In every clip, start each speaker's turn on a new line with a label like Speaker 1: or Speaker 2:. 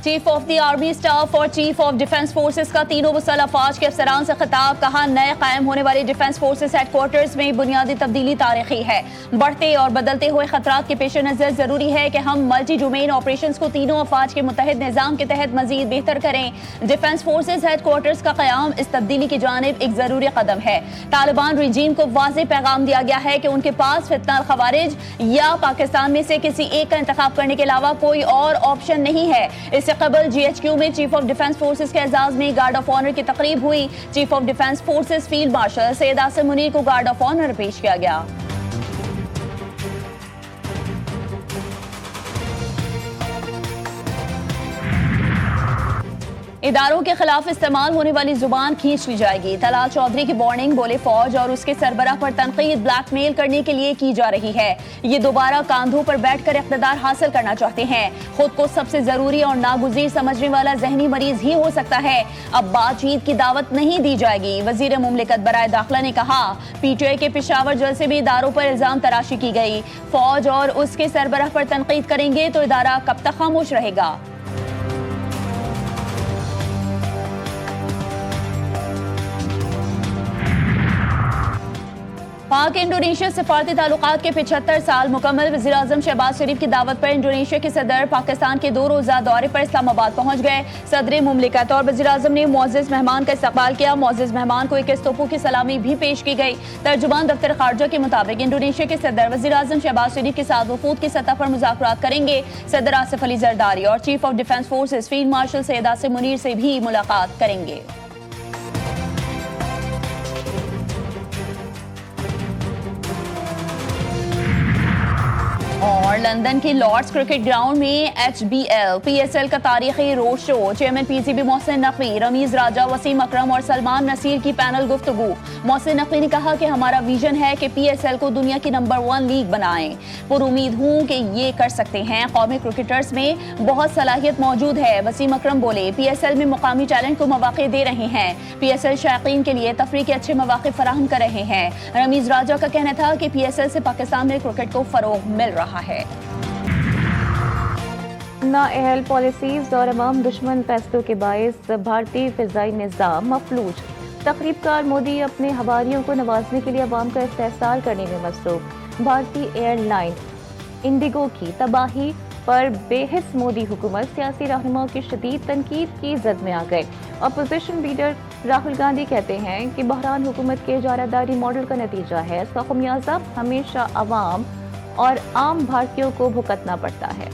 Speaker 1: Chief of the army staff और chief of defence forces का तीनों मुसल्लह अफवाज के अफसरान से खिताब। कहा, नए कायम होने वाले डिफेंस फोर्सेस हेडक्वार्टर्स में बुनियादी तब्दीली तारीखी है। बढ़ते और बदलते हुए खतरात के पेश नजर जरूरी है कि हम मल्टी डोमेन ऑपरेशंस को तीनों अफवाज के मुतहद निज़ाम के तहत मजीद बेहतर करें। डिफेंस फोर्सेस हेडक्वार्टर्स का क़याम इस तब्दीली की जानिब एक जरूरी कदम है। तालिबान रजीम को वाज़ेह पैगाम दिया गया है कि उनके पास फितना खवारिज या पाकिस्तान में से किसी एक का इंतखाब करने के अलावा कोई और ऑप्शन नहीं है। इससे कबल GHQ में चीफ ऑफ डिफेंस फोर्सेस के एजाज में गार्ड ऑफ ऑनर की तकरीब हुई। Chief of defence forces field marshal Syed Asim Munir को गार्ड ऑफ ऑनर पेश किया गया। इदारों के खिलाफ इस्तेमाल होने वाली जुबान खींच ली जाएगी। तलाल चौधरी की वार्निंग, बोले फौज और उसके सरबराह पर तनकीद ब्लैकमेल करने के लिए की जा रही है। ये दोबारा कांधों पर बैठकर इख्तिदार हासिल करना चाहते हैं। खुद को सबसे जरूरी और नागुज़ीर समझने वाला जहनी मरीज ही हो सकता है। अब बातचीत की दावत नहीं दी जाएगी। वजीर मुमलिकत बराए दाखिला ने कहा, PTI के पेशावर जलसे में इदारों पर इल्जाम तराशी की गई। फौज और उसके सरबराह पर तनकीद करेंगे तो इदारा कब तक खामोश रहेगा। पाक इंडोनेशिया सिफारती ताल्लुकात के 75 साल मुकम्मल। वज़ीर आज़म शहबाज शरीफ की दावत पर इंडोनेशिया के सदर पाकिस्तान के 2 रोज़ा दौरे पर इस्लामाबाद पहुंच गए। सदर मुमलिकत और वज़ीर आज़म ने मुअज़्ज़ज़ मेहमान का इस्तकबाल किया। मुअज़्ज़ज़ मेहमान को 21 तोपों की सलामी भी पेश की गई। तर्जुमान दफ्तर खारजा के मुताबिक इंडोनेशिया के सदर वज़ीर आज़म शहबाज शरीफ के साथ वफूद की सतह पर मुज़ाकरात करेंगे। सदर आसिफ अली जरदारी और chief of defence forces field marshal Syed Asim Munir से भी मुलाकात करेंगे। और लंदन के लॉर्ड्स क्रिकेट ग्राउंड में HBL-PSL का तारीखी road show. Chairman PCB Mohsin Naqvi, Rameez Raja, Wasim Akram और सलमान नसीर की पैनल गुफ्तगू। मोहसिन नकवी ने कहा कि हमारा विजन है कि PSL को दुनिया की नंबर 1 लीग बनाएं। पर उम्मीद हूँ कि ये कर सकते हैं। कौमी क्रिकेटर्स में बहुत सलाहियत मौजूद है। वसीम अकरम बोले, PSL में मुकामी टैलेंट को मौके दे रहे हैं। PSL शायकीन के लिए तफरीह के अच्छे मौके फराहम कर रहे हैं। रमीज राजा का कहना था कि PSL से पाकिस्तान में क्रिकेट को फरोग मिल रहा है।
Speaker 2: नाअहल पॉलिसीज और अवाम दुश्मन फैसलों के बायस भारतीय फिजाई निज़ाम मफलूज। तकरीबकार मोदी अपने हवारियों को नवाजने के लिए अवाम का इस्तेहसाल करने में मसरूफ। भारतीय एयरलाइन इंडिगो की तबाही पर बेहिस मोदी हुकूमत सियासी रहनुमाओं की शदीद तनकीद की जद में आ गए। अपोजिशन लीडर राहुल गांधी कहते हैं कि बहरान हुकूमत के इजारादारी मॉडल का नतीजा है। इसका खमियाजा हमेशा अवाम और आम भारतीयों को भुगतना पड़ता है।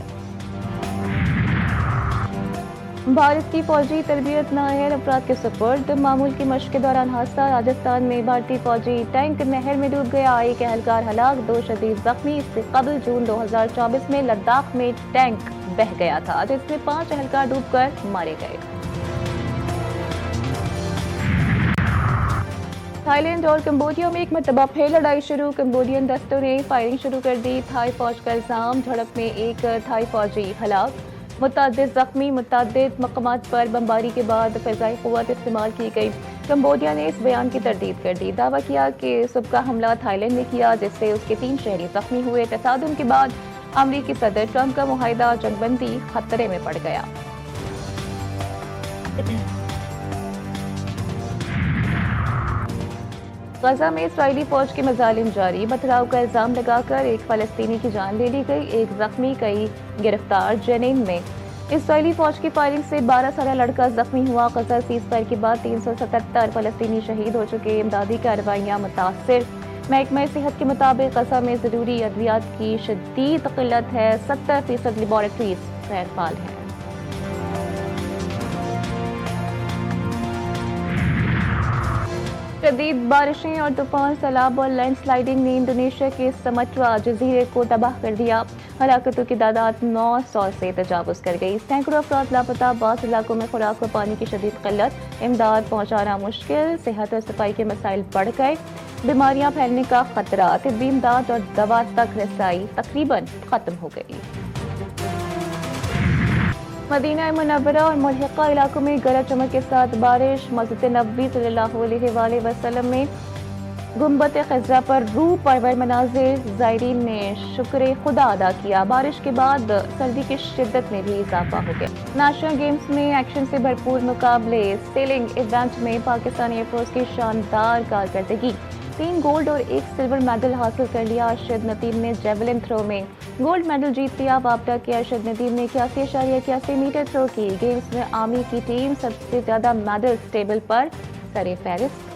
Speaker 2: भारत की फौजी तरबियत नाअहल अफराद के सुपुर्द। मामूल की मशक के दौरान हादसा। राजस्थान में भारतीय फौजी टैंक नहर में डूब गया। एक एहलकार हलाक, 2 शदीद जख्मी। इससे कबल जून 2024 में लद्दाख में टैंक बह गया था, जिसमें 5 एहलकार डूबकर मारे गए। थाईलैंड और कंबोडिया में एक मरतबा फिर लड़ाई शुरू। कंबोडियन दस्तों ने फायरिंग शुरू कर दी। थाई फौज का इल्जाम। झड़प में एक थाई फौजी हलाक, मुतअद्दिद जख्मी। मुतअद्दिद मकामात पर बमबारी के बाद फ़िज़ाई क़ुव्वत इस्तेमाल की गई। कंबोडिया ने इस बयान की तरदीद कर दी। दावा किया कि सुबह का हमला थाईलैंड ने किया, जिससे उसके 3 शहरी जख्मी हुए। तसादुम के बाद अमरीकी सदर ट्रंप का मुआहिदा जंगबंदी खतरे में पड़ गया। गजा में इसराइली फौज के मजालिम जारी। पथराव का इल्जाम लगाकर एक फ़लस्तीनी की जान ले ली गई, एक जख्मी, कई गिरफ्तार। जेनिन में इसराइली फौज की फायरिंग से 12 साला लड़का जख्मी हुआ। गजा सीज़फायर के बाद 377 फ़लस्तीनी शहीद हो चुके। इमदादी कार्रवाइयाँ मुतासिर। महकमा सेहत के मुताबिक गजा में ज़रूरी अद्वियात की शदीद किल्लत है। 70% लेबॉरेटरीज गैर फाल हैं। शदीद बारिशें और तूफान, सैलाब और लैंडस्लाइडिंग ने इंडोनेशिया के समट्रा जजीरे को तबाह कर दिया। हलाकतों की तादाद 900 से तजावुज़ कर गई। सैकड़ों अफराद लापता। बाज़ इलाकों में खुराक व पानी की शदीद किल्लत। इमदाद पहुँचाना मुश्किल। सेहत और सफाई के मसाइल बढ़ गए। बीमारियाँ फैलने का खतरा। तिब्बी इमदाद और दवा तक रसाई तकरीबन ख़त्म हो गई। मदीना मुनव्वरा और मुल्हिका इलाकों में गरज चमक के साथ बारिश। मस्जिद नबवी सल्लल्लाहु अलैहि वसल्लम में गुम्बत खज़रा पर रूह परवर मनाजिर, ज़ायरीन ने शुक्र खुदा अदा किया। बारिश के बाद सर्दी की शिद्दत में भी इजाफा हो गया। नेशनल गेम्स में एक्शन से भरपूर मुकाबले। सेलिंग इवेंट में पाकिस्तानी एयरफोर्स की शानदार कारकर्दगी, 3 गोल्ड और 1 सिल्वर मेडल हासिल कर लिया। अरशद नदीम ने जेवलिन थ्रो में गोल्ड मेडल जीत लिया। वापडा के अरशद नदीम ने 81.81 मीटर थ्रो की। गेम्स में आर्मी की टीम सबसे ज्यादा मेडल्स टेबल पर सरे फहरिस्त।